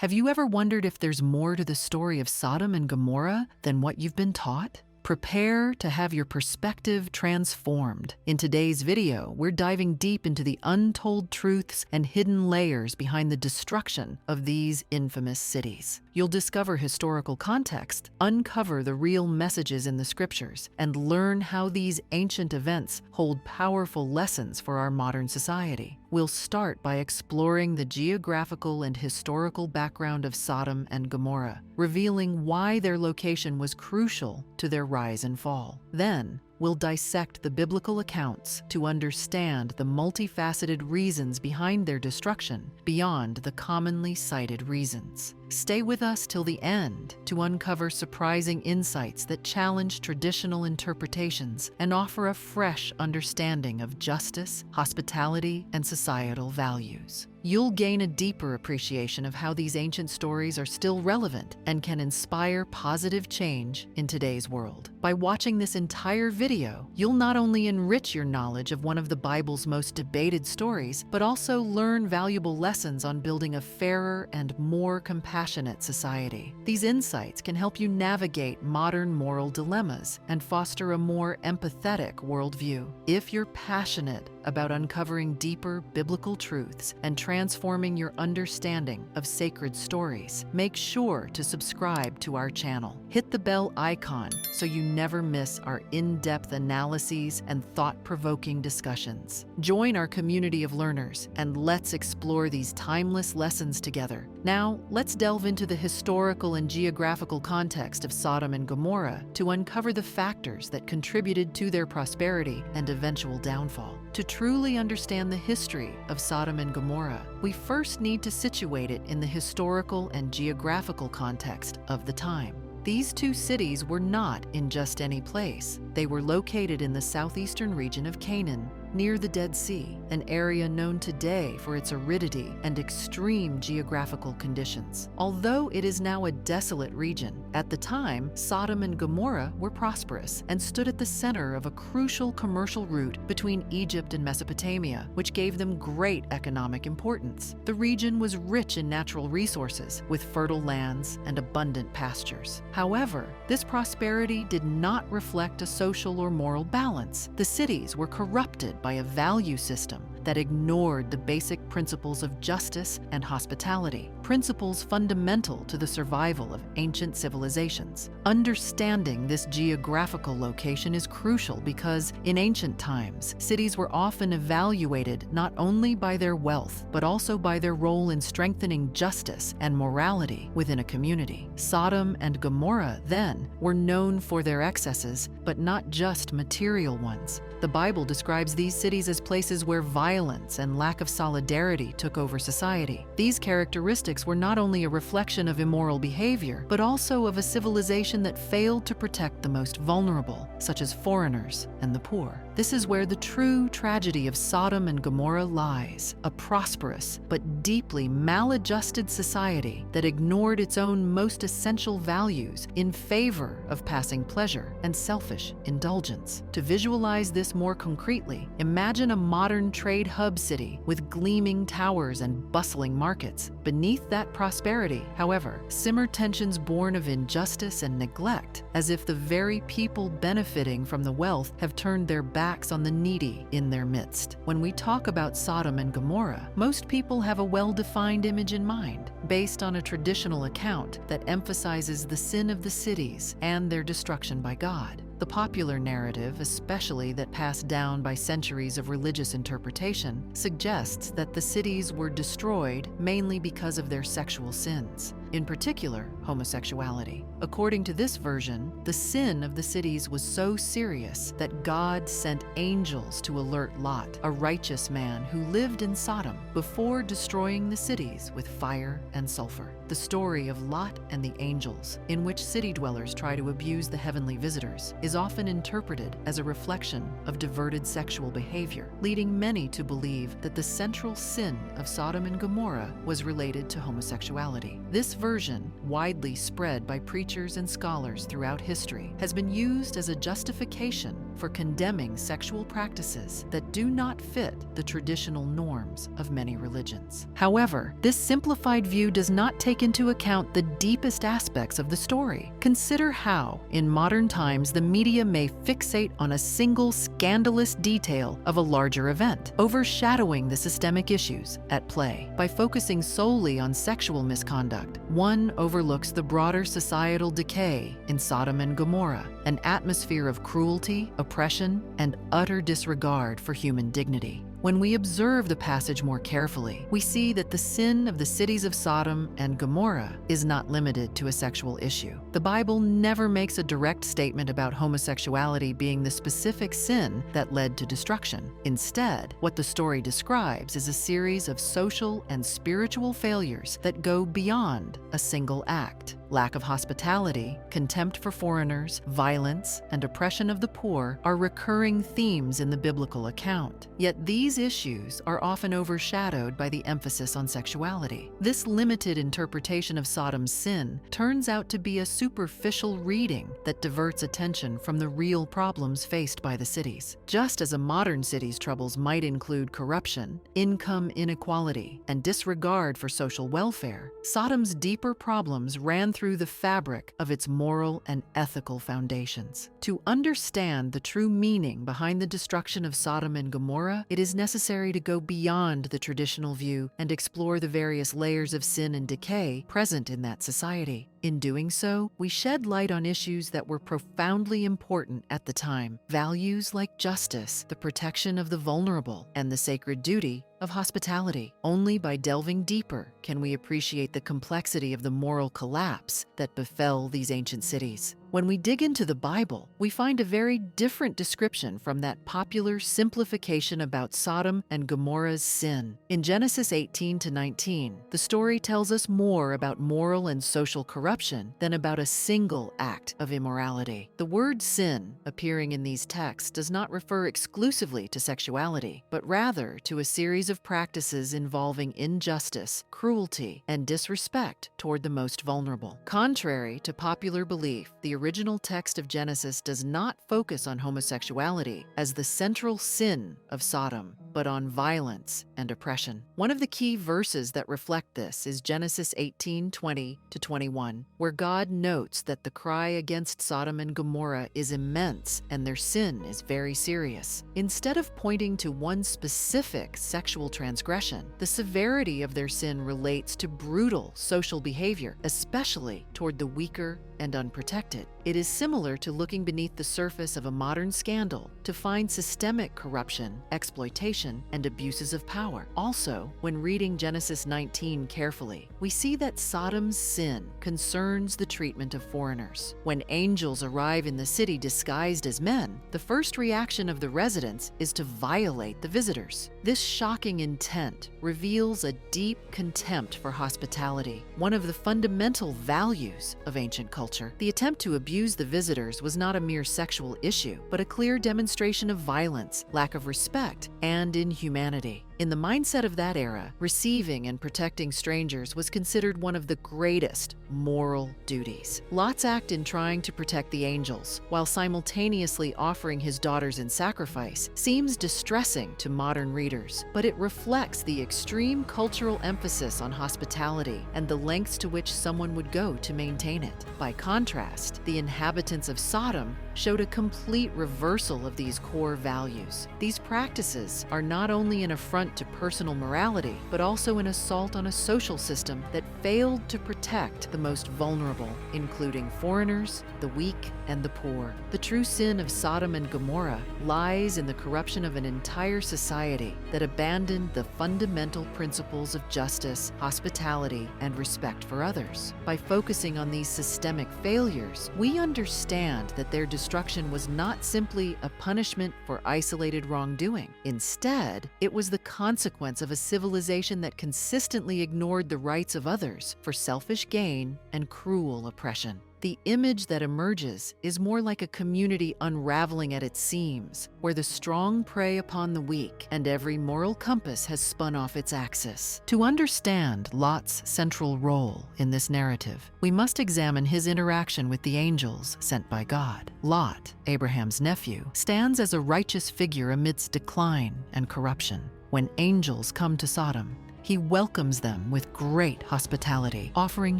Have you ever wondered if there's more to the story of Sodom and Gomorrah than what you've been taught? Prepare to have your perspective transformed. In today's video, we're diving deep into the untold truths and hidden layers behind the destruction of these infamous cities. You'll discover historical context, uncover the real messages in the scriptures, and learn how these ancient events hold powerful lessons for our modern society. We'll start by exploring the geographical and historical background of Sodom and Gomorrah, revealing why their location was crucial to their rise and fall. Then, we'll dissect the biblical accounts to understand the multifaceted reasons behind their destruction beyond the commonly cited reasons. Stay with us till the end to uncover surprising insights that challenge traditional interpretations and offer a fresh understanding of justice, hospitality, and societal values. You'll gain a deeper appreciation of how these ancient stories are still relevant and can inspire positive change in today's world. By watching this entire video, you'll not only enrich your knowledge of one of the Bible's most debated stories, but also learn valuable lessons on building a fairer and more compassionate society. These insights can help you navigate modern moral dilemmas and foster a more empathetic worldview. If you're passionate about uncovering deeper biblical truths and transforming your understanding of sacred stories, make sure to subscribe to our channel. Hit the bell icon so you never miss our in-depth analyses and thought-provoking discussions. Join our community of learners and let's explore these timeless lessons together. Now, let's delve into the historical and geographical context of Sodom and Gomorrah to uncover the factors that contributed to their prosperity and eventual downfall. To truly understand the history of Sodom and Gomorrah, we first need to situate it in the historical and geographical context of the time. These two cities were not in just any place. They were located in the southeastern region of Canaan, near the Dead Sea, an area known today for its aridity and extreme geographical conditions. Although it is now a desolate region, at the time, Sodom and Gomorrah were prosperous and stood at the center of a crucial commercial route between Egypt and Mesopotamia, which gave them great economic importance. The region was rich in natural resources, with fertile lands and abundant pastures. However, this prosperity did not reflect a social or moral balance. The cities were corrupted by a value system that ignored the basic principles of justice and hospitality, principles fundamental to the survival of ancient civilizations. Understanding this geographical location is crucial because, in ancient times, cities were often evaluated not only by their wealth, but also by their role in strengthening justice and morality within a community. Sodom and Gomorrah, then, were known for their excesses, but not just material ones. The Bible describes these cities as places where violence and lack of solidarity took over society. These characteristics were not only a reflection of immoral behavior, but also of a civilization that failed to protect the most vulnerable, such as foreigners and the poor. This is where the true tragedy of Sodom and Gomorrah lies, a prosperous but deeply maladjusted society that ignored its own most essential values in favor of passing pleasure and selfish indulgence. To visualize this more concretely, imagine a modern trade hub city with gleaming towers and bustling markets. Beneath that prosperity, however, simmer tensions born of injustice and neglect, as if the very people benefiting from the wealth have turned their backs on the needy in their midst. When we talk about Sodom and Gomorrah, most people have a well-defined image in mind, based on a traditional account that emphasizes the sin of the cities and their destruction by God. The popular narrative, especially that passed down by centuries of religious interpretation, suggests that the cities were destroyed mainly because of their sexual sins, in particular, homosexuality. According to this version, the sin of the cities was so serious that God sent angels to alert Lot, a righteous man who lived in Sodom, before destroying the cities with fire and sulfur. The story of Lot and the angels, in which city dwellers try to abuse the heavenly visitors, is often interpreted as a reflection of diverted sexual behavior, leading many to believe that the central sin of Sodom and Gomorrah was related to homosexuality. This version, widely spread by preachers and scholars throughout history, has been used as a justification for condemning sexual practices that do not fit the traditional norms of many religions. However, this simplified view does not take into account the deepest aspects of the story. Consider how, in modern times, the media may fixate on a single scandalous detail of a larger event, overshadowing the systemic issues at play. By focusing solely on sexual misconduct, one overlooks the broader societal decay in Sodom and Gomorrah, an atmosphere of cruelty, oppression, and utter disregard for human dignity. When we observe the passage more carefully, we see that the sin of the cities of Sodom and Gomorrah is not limited to a sexual issue. The Bible never makes a direct statement about homosexuality being the specific sin that led to destruction. Instead, what the story describes is a series of social and spiritual failures that go beyond a single act. Lack of hospitality, contempt for foreigners, violence, and oppression of the poor are recurring themes in the biblical account. Yet these issues are often overshadowed by the emphasis on sexuality. This limited interpretation of Sodom's sin turns out to be a superficial reading that diverts attention from the real problems faced by the cities. Just as a modern city's troubles might include corruption, income inequality, and disregard for social welfare, Sodom's deeper problems ran through the fabric of its moral and ethical foundations. To understand the true meaning behind the destruction of Sodom and Gomorrah, it is necessary to go beyond the traditional view and explore the various layers of sin and decay present in that society. In doing so, we shed light on issues that were profoundly important at the time, values like justice, the protection of the vulnerable, and the sacred duty of hospitality. Only by delving deeper can we appreciate the complexity of the moral collapse that befell these ancient cities. When we dig into the Bible, we find a very different description from that popular simplification about Sodom and Gomorrah's sin. In Genesis 18-19, the story tells us more about moral and social corruption than about a single act of immorality. The word sin, appearing in these texts, does not refer exclusively to sexuality, but rather to a series of practices involving injustice, cruelty, and disrespect toward the most vulnerable. Contrary to popular belief, the original text of Genesis does not focus on homosexuality as the central sin of Sodom, but on violence and oppression. One of the key verses that reflect this is Genesis 18:20-21, where God notes that the cry against Sodom and Gomorrah is immense and their sin is very serious. Instead of pointing to one specific sexual transgression, the severity of their sin relates to brutal social behavior, especially toward the weaker and unprotected. It is similar to looking beneath the surface of a modern scandal to find systemic corruption, exploitation, and abuses of power. Also, when reading Genesis 19 carefully, we see that Sodom's sin concerns the treatment of foreigners. When angels arrive in the city disguised as men, the first reaction of the residents is to violate the visitors. This shocking intent reveals a deep contempt for hospitality, one of the fundamental values of ancient culture. The attempt to abuse the visitors was not a mere sexual issue, but a clear demonstration of violence, lack of respect, and inhumanity. In the mindset of that era, receiving and protecting strangers was considered one of the greatest moral duties. Lot's act in trying to protect the angels, while simultaneously offering his daughters in sacrifice, seems distressing to modern readers, but it reflects the extreme cultural emphasis on hospitality and the lengths to which someone would go to maintain it. By contrast, the inhabitants of Sodom showed a complete reversal of these core values. These practices are not only an affront to personal morality, but also an assault on a social system that failed to protect the most vulnerable, including foreigners, the weak, and the poor. The true sin of Sodom and Gomorrah lies in the corruption of an entire society that abandoned the fundamental principles of justice, hospitality, and respect for others. By focusing on these systemic failures, we understand that their destruction was not simply a punishment for isolated wrongdoing. Instead, it was the consequence of a civilization that consistently ignored the rights of others for selfish gain and cruel oppression. The image that emerges is more like a community unraveling at its seams, where the strong prey upon the weak and every moral compass has spun off its axis. To understand Lot's central role in this narrative, we must examine his interaction with the angels sent by God. Lot, Abraham's nephew, stands as a righteous figure amidst decline and corruption. When angels come to Sodom, he welcomes them with great hospitality, offering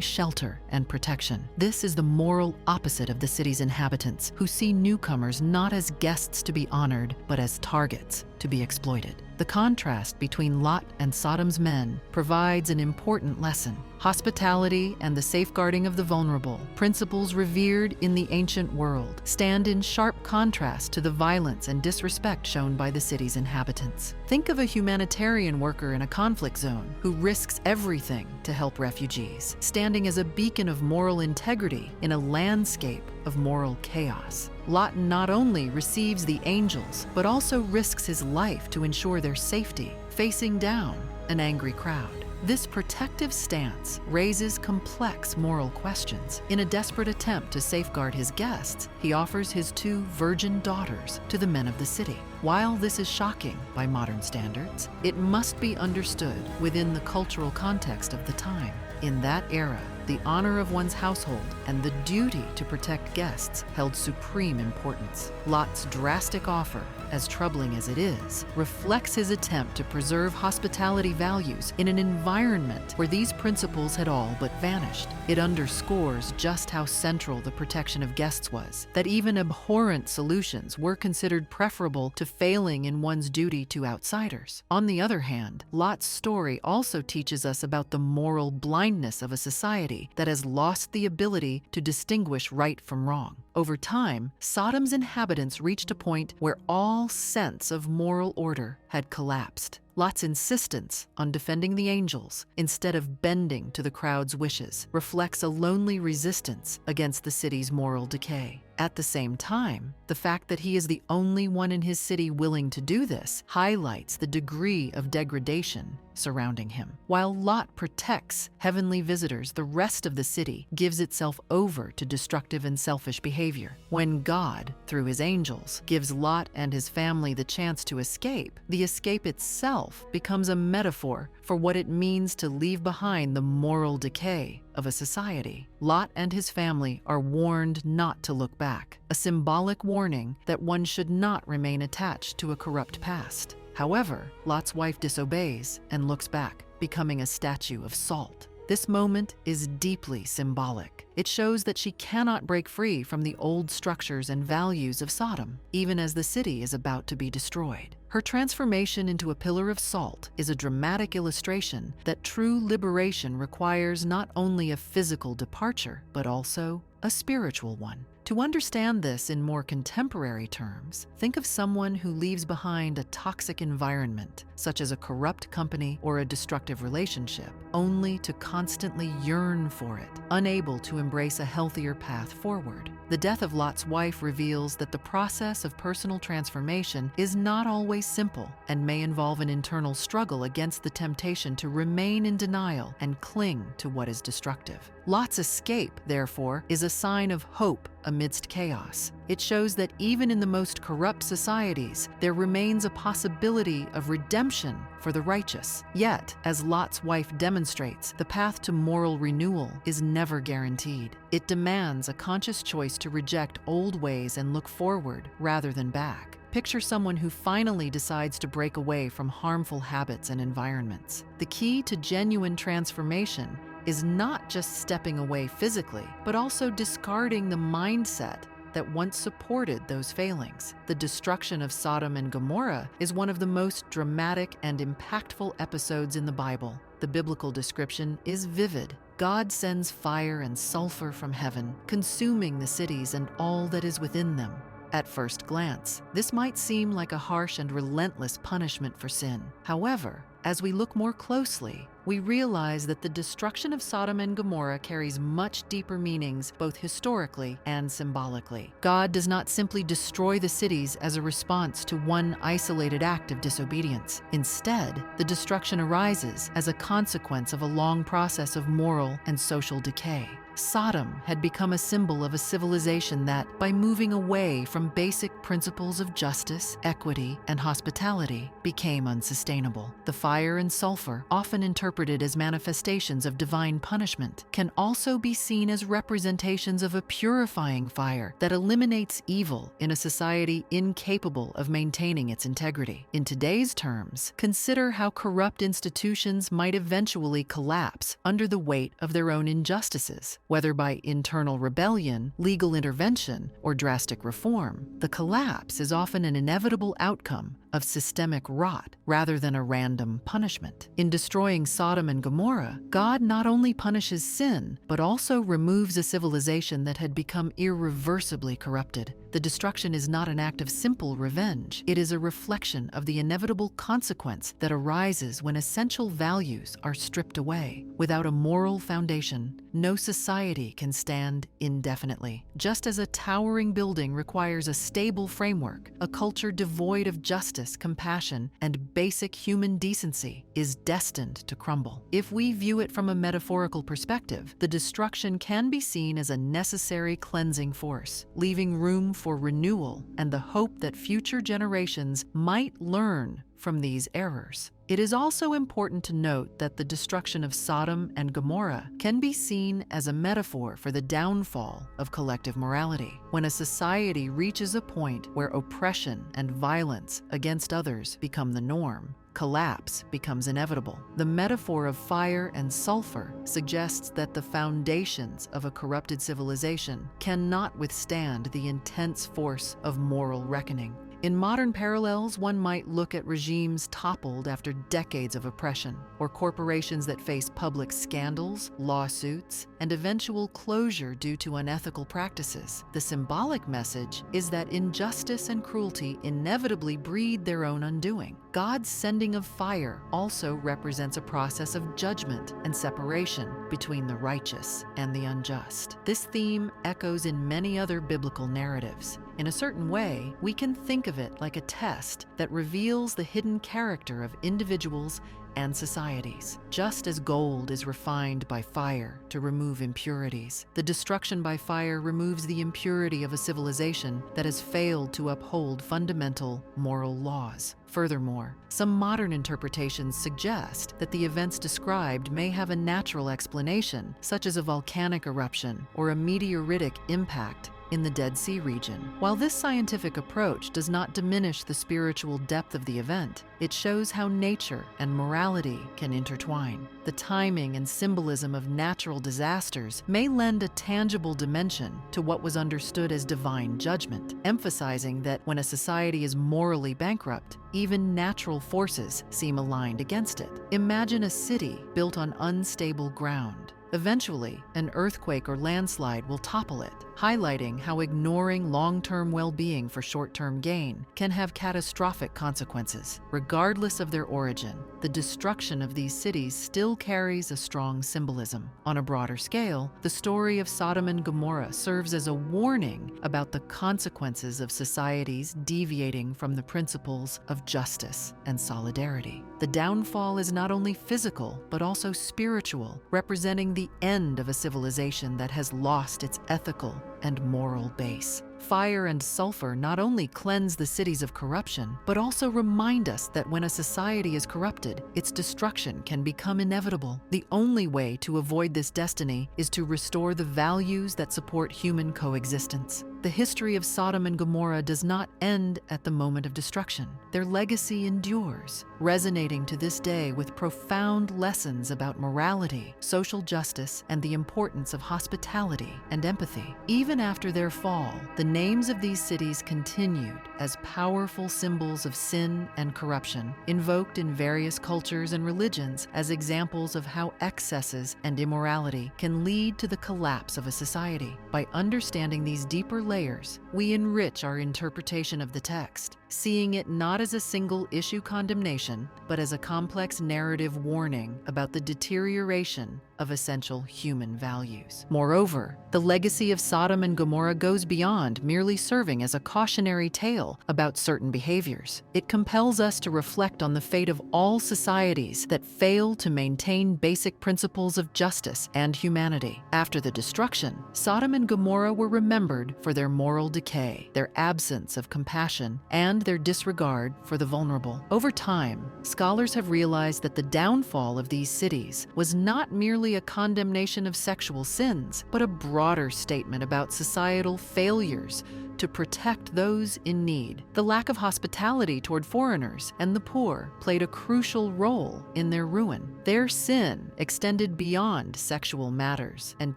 shelter and protection. This is the moral opposite of the city's inhabitants, who see newcomers not as guests to be honored, but as targets to be exploited. The contrast between Lot and Sodom's men provides an important lesson. Hospitality and the safeguarding of the vulnerable, principles revered in the ancient world, stand in sharp contrast to the violence and disrespect shown by the city's inhabitants. Think of a humanitarian worker in a conflict zone who risks everything to help refugees, standing as a beacon of moral integrity in a landscape of moral chaos. Lot not only receives the angels, but also risks his life to ensure their safety, facing down an angry crowd. This protective stance raises complex moral questions. In a desperate attempt to safeguard his guests, he offers his 2 virgin daughters to the men of the city. While this is shocking by modern standards, it must be understood within the cultural context of the time. In that era, the honor of one's household and the duty to protect guests held supreme importance. Lot's drastic offer, as troubling as it is, reflects his attempt to preserve hospitality values in an environment where these principles had all but vanished. It underscores just how central the protection of guests was, that even abhorrent solutions were considered preferable to failing in one's duty to outsiders. On the other hand, Lot's story also teaches us about the moral blindness of a society that has lost the ability to distinguish right from wrong. Over time, Sodom's inhabitants reached a point where all sense of moral order had collapsed. Lot's insistence on defending the angels, instead of bending to the crowd's wishes, reflects a lonely resistance against the city's moral decay. At the same time, the fact that he is the only one in his city willing to do this highlights the degree of degradation surrounding him. While Lot protects heavenly visitors, the rest of the city gives itself over to destructive and selfish behavior. When God, through his angels, gives Lot and his family the chance to escape, the escape itself becomes a metaphor for what it means to leave behind the moral decay of a society. Lot and his family are warned not to look back, a symbolic warning that one should not remain attached to a corrupt past. However, Lot's wife disobeys and looks back, becoming a statue of salt. This moment is deeply symbolic. It shows that she cannot break free from the old structures and values of Sodom, even as the city is about to be destroyed. Her transformation into a pillar of salt is a dramatic illustration that true liberation requires not only a physical departure, but also a spiritual one. To understand this in more contemporary terms, think of someone who leaves behind a toxic environment, such as a corrupt company or a destructive relationship, only to constantly yearn for it, unable to embrace a healthier path forward. The death of Lot's wife reveals that the process of personal transformation is not always simple and may involve an internal struggle against the temptation to remain in denial and cling to what is destructive. Lot's escape, therefore, is a sign of hope amidst chaos. It shows that even in the most corrupt societies, there remains a possibility of redemption for the righteous. Yet, as Lot's wife demonstrates, the path to moral renewal is never guaranteed. It demands a conscious choice to reject old ways and look forward rather than back. Picture someone who finally decides to break away from harmful habits and environments. The key to genuine transformation is not just stepping away physically, but also discarding the mindset that once supported those failings. The destruction of Sodom and Gomorrah is one of the most dramatic and impactful episodes in the Bible. The biblical description is vivid. God sends fire and sulfur from heaven, consuming the cities and all that is within them. At first glance, this might seem like a harsh and relentless punishment for sin. However, as we look more closely, we realize that the destruction of Sodom and Gomorrah carries much deeper meanings, both historically and symbolically. God does not simply destroy the cities as a response to one isolated act of disobedience. Instead, the destruction arises as a consequence of a long process of moral and social decay. Sodom had become a symbol of a civilization that, by moving away from basic principles of justice, equity, and hospitality, became unsustainable. The fire and sulfur, often interpreted as manifestations of divine punishment, can also be seen as representations of a purifying fire that eliminates evil in a society incapable of maintaining its integrity. In today's terms, consider how corrupt institutions might eventually collapse under the weight of their own injustices. Whether by internal rebellion, legal intervention, or drastic reform, the collapse is often an inevitable outcome of systemic rot rather than a random punishment. In destroying Sodom and Gomorrah, God not only punishes sin, but also removes a civilization that had become irreversibly corrupted. The destruction is not an act of simple revenge. It is a reflection of the inevitable consequence that arises when essential values are stripped away. Without a moral foundation, no society can stand indefinitely. Just as a towering building requires a stable framework, a culture devoid of justice, compassion, and basic human decency is destined to crumble. If we view it from a metaphorical perspective, the destruction can be seen as a necessary cleansing force, leaving room for renewal and the hope that future generations might learn from these errors. It is also important to note that the destruction of Sodom and Gomorrah can be seen as a metaphor for the downfall of collective morality. When a society reaches a point where oppression and violence against others become the norm, collapse becomes inevitable. The metaphor of fire and sulfur suggests that the foundations of a corrupted civilization cannot withstand the intense force of moral reckoning. In modern parallels, one might look at regimes toppled after decades of oppression, or corporations that face public scandals, lawsuits, and eventual closure due to unethical practices. The symbolic message is that injustice and cruelty inevitably breed their own undoing. God's sending of fire also represents a process of judgment and separation between the righteous and the unjust. This theme echoes in many other biblical narratives. In a certain way, we can think of it like a test that reveals the hidden character of individuals and societies. Just as gold is refined by fire to remove impurities, the destruction by fire removes the impurity of a civilization that has failed to uphold fundamental moral laws. Furthermore, some modern interpretations suggest that the events described may have a natural explanation, such as a volcanic eruption or a meteoritic impact in the Dead Sea region. While this scientific approach does not diminish the spiritual depth of the event, it shows how nature and morality can intertwine. The timing and symbolism of natural disasters may lend a tangible dimension to what was understood as divine judgment, emphasizing that when a society is morally bankrupt, even natural forces seem aligned against it. Imagine a city built on unstable ground. Eventually, an earthquake or landslide will topple it, highlighting how ignoring long-term well-being for short-term gain can have catastrophic consequences. Regardless of their origin, the destruction of these cities still carries a strong symbolism. On a broader scale, the story of Sodom and Gomorrah serves as a warning about the consequences of societies deviating from the principles of justice and solidarity. The downfall is not only physical, but also spiritual, representing the end of a civilization that has lost its ethical and moral base. Fire and sulfur not only cleanse the cities of corruption, but also remind us that when a society is corrupted, its destruction can become inevitable. The only way to avoid this destiny is to restore the values that support human coexistence. The history of Sodom and Gomorrah does not end at the moment of destruction. Their legacy endures, resonating to this day with profound lessons about morality, social justice, and the importance of hospitality and empathy. Even after their fall, the names of these cities continued as powerful symbols of sin and corruption, invoked in various cultures and religions as examples of how excesses and immorality can lead to the collapse of a society. By understanding these deeper layers, we enrich our interpretation of the text, seeing it not as a single-issue condemnation, but as a complex narrative warning about the deterioration of essential human values. Moreover, the legacy of Sodom and Gomorrah goes beyond merely serving as a cautionary tale about certain behaviors. It compels us to reflect on the fate of all societies that fail to maintain basic principles of justice and humanity. After the destruction, Sodom and Gomorrah were remembered for their moral decay, their absence of compassion, and their disregard for the vulnerable. Over time, scholars have realized that the downfall of these cities was not merely a condemnation of sexual sins, but a broader statement about societal failures to protect those in need. The lack of hospitality toward foreigners and the poor played a crucial role in their ruin. Their sin extended beyond sexual matters and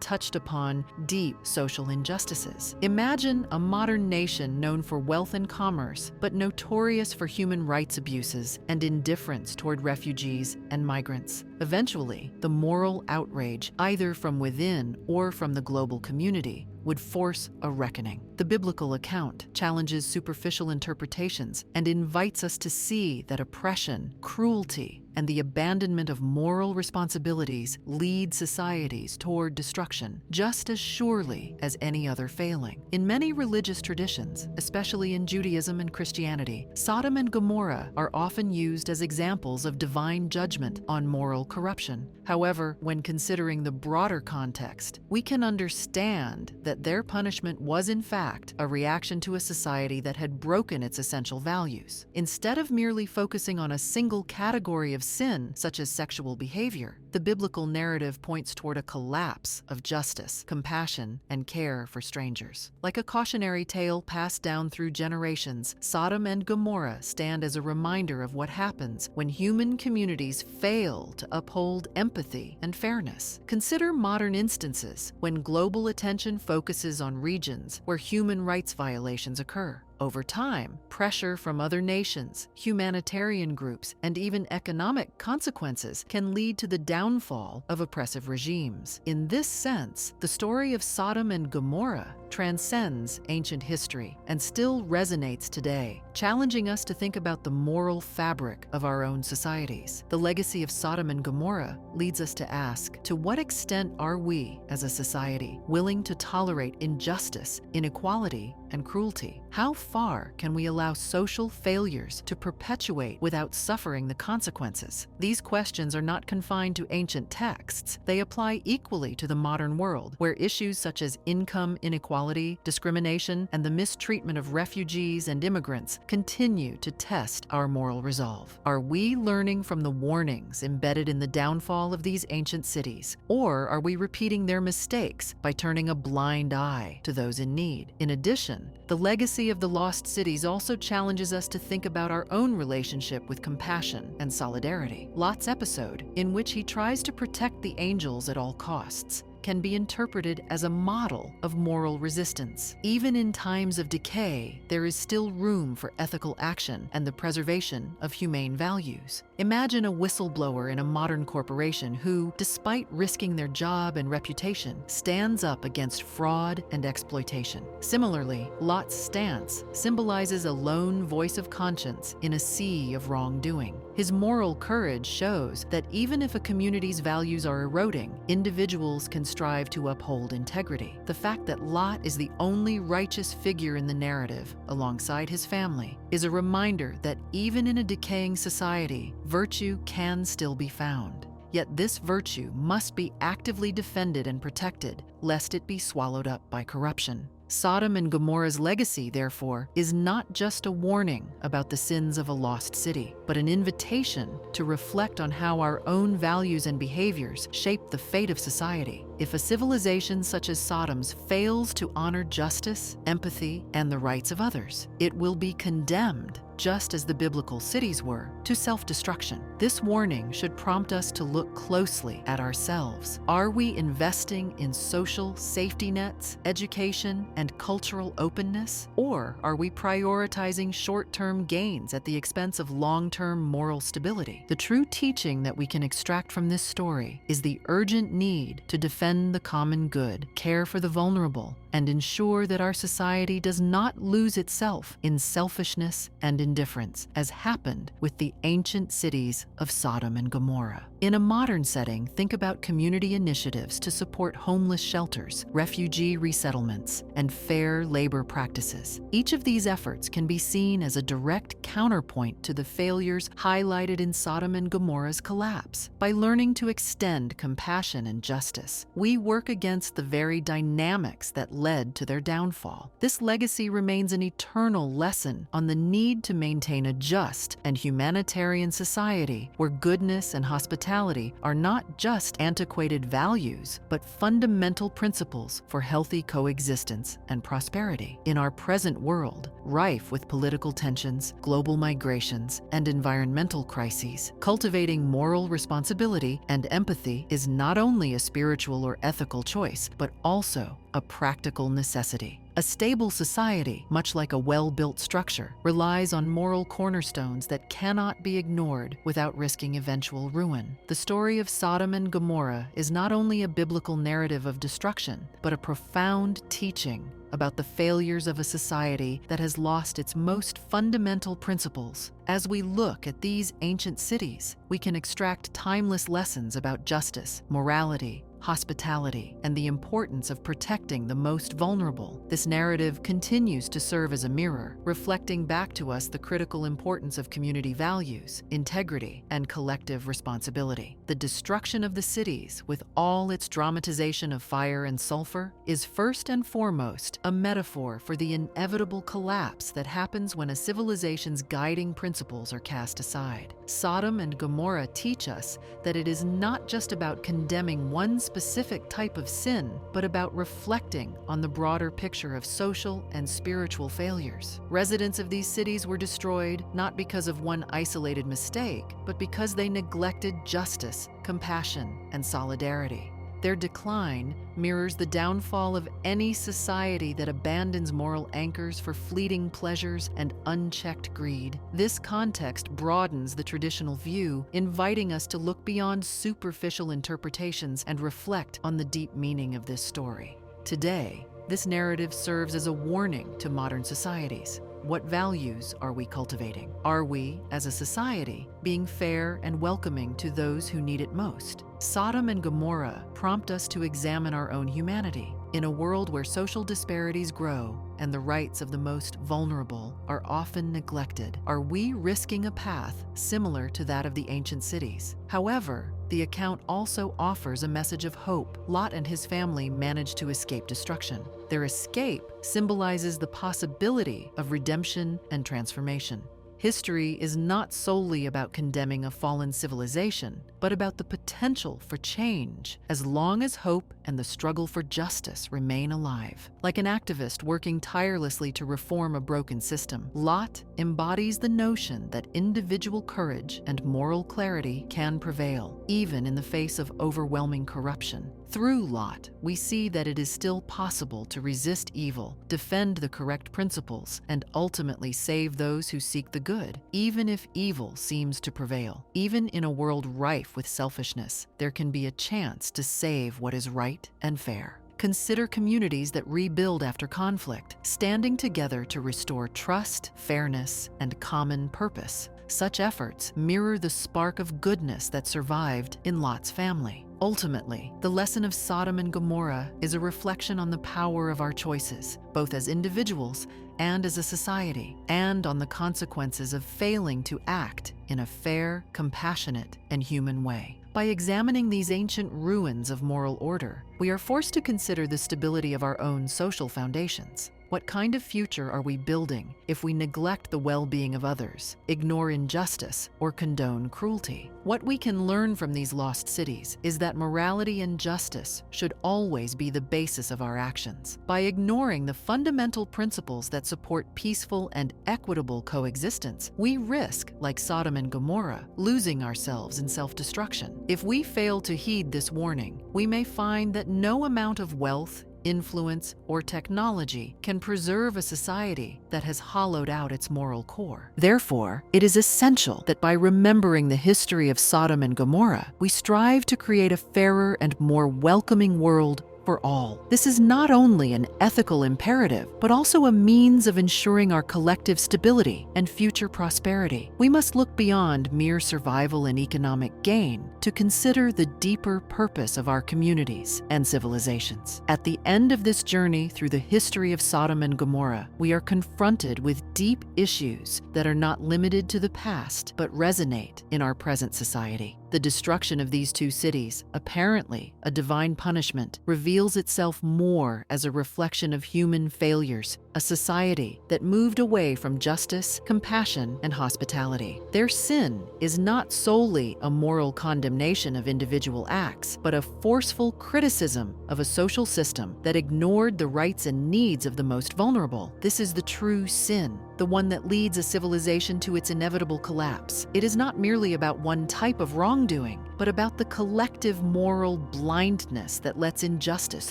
touched upon deep social injustices. Imagine a modern nation known for wealth and commerce, but notorious for human rights abuses and indifference toward refugees and migrants. Eventually, the moral outrage, either from within or from the global community, would force a reckoning. The biblical account challenges superficial interpretations and invites us to see that oppression, cruelty, and the abandonment of moral responsibilities lead societies toward destruction just as surely as any other failing. In many religious traditions, especially in Judaism and Christianity, Sodom and Gomorrah are often used as examples of divine judgment on moral corruption. However, when considering the broader context, we can understand that their punishment was in fact a reaction to a society that had broken its essential values. Instead of merely focusing on a single category of sin, such as sexual behavior, the biblical narrative points toward a collapse of justice, compassion, and care for strangers. Like a cautionary tale passed down through generations, Sodom and Gomorrah stand as a reminder of what happens when human communities fail to uphold empathy and fairness. Consider modern instances when global attention focuses on regions where human rights violations occur. Over time, pressure from other nations, humanitarian groups, and even economic consequences can lead to the downfall of oppressive regimes. In this sense, the story of Sodom and Gomorrah transcends ancient history and still resonates today, challenging us to think about the moral fabric of our own societies. The legacy of Sodom and Gomorrah leads us to ask, to what extent are we, as a society, willing to tolerate injustice, inequality, and cruelty? How far can we allow social failures to perpetuate without suffering the consequences? These questions are not confined to ancient texts. They apply equally to the modern world, where issues such as income inequality, discrimination, and the mistreatment of refugees and immigrants continue to test our moral resolve. Are we learning from the warnings embedded in the downfall of these ancient cities, or are we repeating their mistakes by turning a blind eye to those in need? In addition, the legacy of the lost cities also challenges us to think about our own relationship with compassion and solidarity. Lot's episode, in which he tries to protect the angels at all costs, can be interpreted as a model of moral resistance. Even in times of decay, there is still room for ethical action and the preservation of humane values. Imagine a whistleblower in a modern corporation who, despite risking their job and reputation, stands up against fraud and exploitation. Similarly, Lot's stance symbolizes a lone voice of conscience in a sea of wrongdoing. His moral courage shows that even if a community's values are eroding, individuals can strive to uphold integrity. The fact that Lot is the only righteous figure in the narrative, alongside his family, is a reminder that even in a decaying society, virtue can still be found. Yet this virtue must be actively defended and protected, lest it be swallowed up by corruption. Sodom and Gomorrah's legacy, therefore, is not just a warning about the sins of a lost city, but an invitation to reflect on how our own values and behaviors shape the fate of society. If a civilization such as Sodom's fails to honor justice, empathy, and the rights of others, it will be condemned, just as the biblical cities were, to self-destruction. This warning should prompt us to look closely at ourselves. Are we investing in social safety nets, education, and cultural openness? Or are we prioritizing short-term gains at the expense of long-term moral stability? The true teaching that we can extract from this story is the urgent need to defend the common good, care for the vulnerable, and ensure that our society does not lose itself in selfishness and indifference, as happened with the ancient cities of Sodom and Gomorrah. In a modern setting, think about community initiatives to support homeless shelters, refugee resettlements, and fair labor practices. Each of these efforts can be seen as a direct counterpoint to the failures highlighted in Sodom and Gomorrah's collapse. By learning to extend compassion and justice, we work against the very dynamics that led to their downfall. This legacy remains an eternal lesson on the need to maintain a just and humanitarian society where goodness and hospitality are not just antiquated values, but fundamental principles for healthy coexistence and prosperity. In our present world, rife with political tensions, global migrations, and environmental crises, cultivating moral responsibility and empathy is not only a spiritual or ethical choice, but also a practical necessity. A stable society, much like a well-built structure, relies on moral cornerstones that cannot be ignored without risking eventual ruin. The story of Sodom and Gomorrah is not only a biblical narrative of destruction, but a profound teaching about the failures of a society that has lost its most fundamental principles. As we look at these ancient cities, we can extract timeless lessons about justice, morality, hospitality, and the importance of protecting the most vulnerable. This narrative continues to serve as a mirror, reflecting back to us the critical importance of community values, integrity, and collective responsibility. The destruction of the cities, with all its dramatization of fire and sulfur, is first and foremost a metaphor for the inevitable collapse that happens when a civilization's guiding principles are cast aside. Sodom and Gomorrah teach us that it is not just about condemning one specific type of sin, but about reflecting on the broader picture of social and spiritual failures. Residents of these cities were destroyed not because of one isolated mistake, but because they neglected justice, compassion, and solidarity. Their decline mirrors the downfall of any society that abandons moral anchors for fleeting pleasures and unchecked greed. This context broadens the traditional view, inviting us to look beyond superficial interpretations and reflect on the deep meaning of this story. Today, this narrative serves as a warning to modern societies. What values are we cultivating? Are we, as a society, being fair and welcoming to those who need it most? Sodom and Gomorrah prompt us to examine our own humanity. In a world where social disparities grow and the rights of the most vulnerable are often neglected, are we risking a path similar to that of the ancient cities? However, the account also offers a message of hope. Lot and his family managed to escape destruction. Their escape symbolizes the possibility of redemption and transformation. History is not solely about condemning a fallen civilization, but about the potential for change, as long as hope and the struggle for justice remain alive. Like an activist working tirelessly to reform a broken system, Lot embodies the notion that individual courage and moral clarity can prevail, even in the face of overwhelming corruption. Through Lot, we see that it is still possible to resist evil, defend the correct principles, and ultimately save those who seek the good, even if evil seems to prevail. Even in a world rife with selfishness, there can be a chance to save what is right and fair. Consider communities that rebuild after conflict, standing together to restore trust, fairness, and common purpose. Such efforts mirror the spark of goodness that survived in Lot's family. Ultimately, the lesson of Sodom and Gomorrah is a reflection on the power of our choices, both as individuals and as a society, and on the consequences of failing to act in a fair, compassionate, and human way. By examining these ancient ruins of moral order, we are forced to consider the stability of our own social foundations. What kind of future are we building if we neglect the well-being of others, ignore injustice, or condone cruelty? What we can learn from these lost cities is that morality and justice should always be the basis of our actions. By ignoring the fundamental principles that support peaceful and equitable coexistence, we risk, like Sodom and Gomorrah, losing ourselves in self-destruction. If we fail to heed this warning, we may find that no amount of wealth, influence, or technology can preserve a society that has hollowed out its moral core. Therefore, it is essential that by remembering the history of Sodom and Gomorrah, we strive to create a fairer and more welcoming world for all. This is not only an ethical imperative, but also a means of ensuring our collective stability and future prosperity. We must look beyond mere survival and economic gain to consider the deeper purpose of our communities and civilizations. At the end of this journey through the history of Sodom and Gomorrah, we are confronted with deep issues that are not limited to the past, but resonate in our present society. The destruction of these two cities, apparently a divine punishment, reveals itself more as a reflection of human failures, a society that moved away from justice, compassion, and hospitality. Their sin is not solely a moral condemnation of individual acts, but a forceful criticism of a social system that ignored the rights and needs of the most vulnerable. This is the true sin, the one that leads a civilization to its inevitable collapse. It is not merely about one type of wrongdoing, but about the collective moral blindness that lets injustice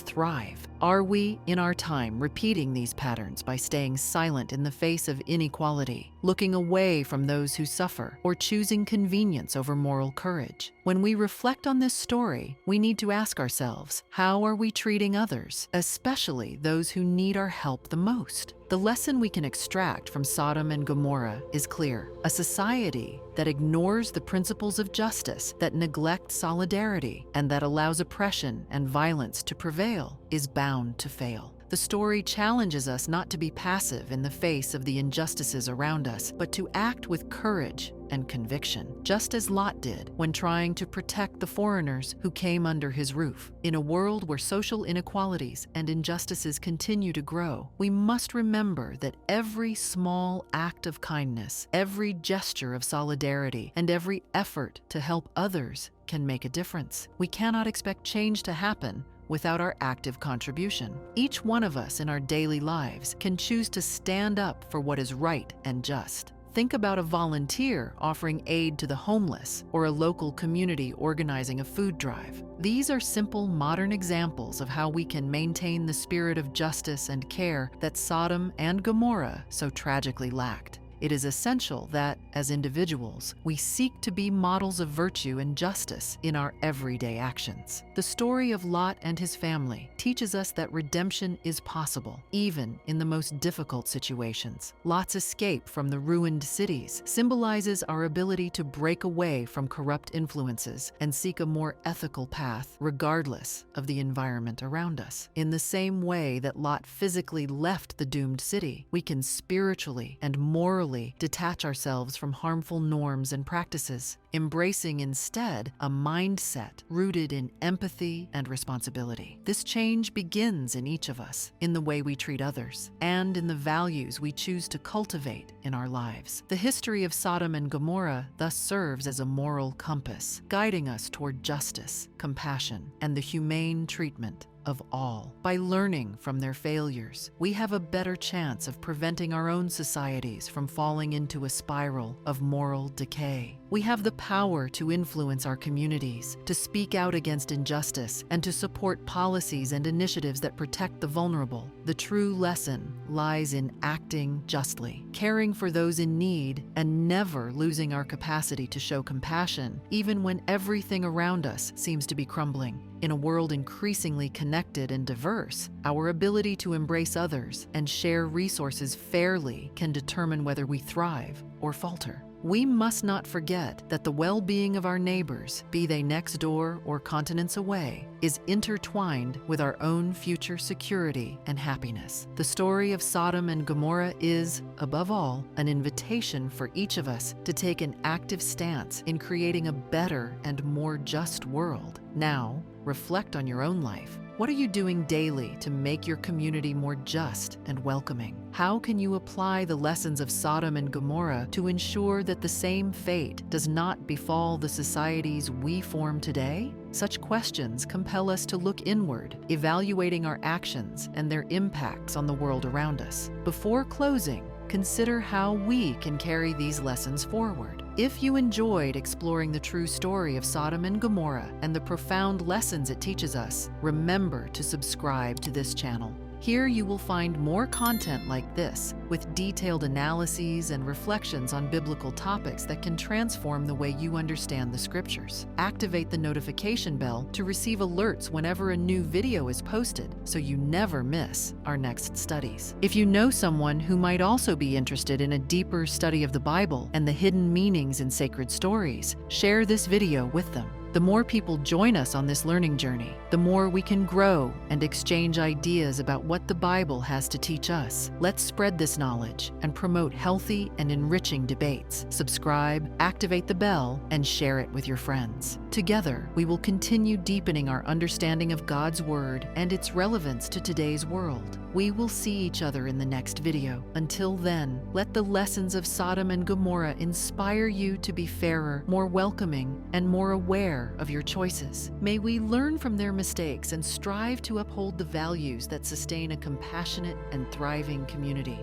thrive. Are we, in our time, repeating these patterns by staying silent in the face of inequality, looking away from those who suffer, or choosing convenience over moral courage? When we reflect on this story, we need to ask ourselves, how are we treating others, especially those who need our help the most? The lesson we can extract from Sodom and Gomorrah is clear. A society that ignores the principles of justice, that neglects solidarity, and that allows oppression and violence to prevail is bound to fail. The story challenges us not to be passive in the face of the injustices around us, but to act with courage and conviction, just as Lot did when trying to protect the foreigners who came under his roof. In a world where social inequalities and injustices continue to grow, we must remember that every small act of kindness, every gesture of solidarity, and every effort to help others can make a difference. We cannot expect change to happen without our active contribution. Each one of us in our daily lives can choose to stand up for what is right and just. Think about a volunteer offering aid to the homeless or a local community organizing a food drive. These are simple modern examples of how we can maintain the spirit of justice and care that Sodom and Gomorrah so tragically lacked. It is essential that, as individuals, we seek to be models of virtue and justice in our everyday actions. The story of Lot and his family teaches us that redemption is possible, even in the most difficult situations. Lot's escape from the ruined cities symbolizes our ability to break away from corrupt influences and seek a more ethical path, regardless of the environment around us. In the same way that Lot physically left the doomed city, we can spiritually and morally detach ourselves from harmful norms and practices, embracing instead a mindset rooted in empathy and responsibility. This change begins in each of us, in the way we treat others, and in the values we choose to cultivate in our lives. The history of Sodom and Gomorrah thus serves as a moral compass, guiding us toward justice, compassion, and the humane treatment of all. By learning from their failures, we have a better chance of preventing our own societies from falling into a spiral of moral decay. We have the power to influence our communities, to speak out against injustice, and to support policies and initiatives that protect the vulnerable. The true lesson lies in acting justly, caring for those in need, and never losing our capacity to show compassion, even when everything around us seems to be crumbling. In a world increasingly connected and diverse, our ability to embrace others and share resources fairly can determine whether we thrive or falter. We must not forget that the well-being of our neighbors, be they next door or continents away, is intertwined with our own future security and happiness. The story of Sodom and Gomorrah is, above all, an invitation for each of us to take an active stance in creating a better and more just world. Now, reflect on your own life. What are you doing daily to make your community more just and welcoming? How can you apply the lessons of Sodom and Gomorrah to ensure that the same fate does not befall the societies we form today? Such questions compel us to look inward, evaluating our actions and their impacts on the world around us. Before closing, consider how we can carry these lessons forward. If you enjoyed exploring the true story of Sodom and Gomorrah and the profound lessons it teaches us, remember to subscribe to this channel. Here you will find more content like this, with detailed analyses and reflections on biblical topics that can transform the way you understand the scriptures. Activate the notification bell to receive alerts whenever a new video is posted, so you never miss our next studies. If you know someone who might also be interested in a deeper study of the Bible and the hidden meanings in sacred stories, share this video with them. The more people join us on this learning journey, the more we can grow and exchange ideas about what the Bible has to teach us. Let's spread this knowledge and promote healthy and enriching debates. Subscribe, activate the bell, and share it with your friends. Together, we will continue deepening our understanding of God's Word and its relevance to today's world. We will see each other in the next video. Until then, let the lessons of Sodom and Gomorrah inspire you to be fairer, more welcoming, and more aware of your choices. May we learn from their mistakes and strive to uphold the values that sustain a compassionate and thriving community.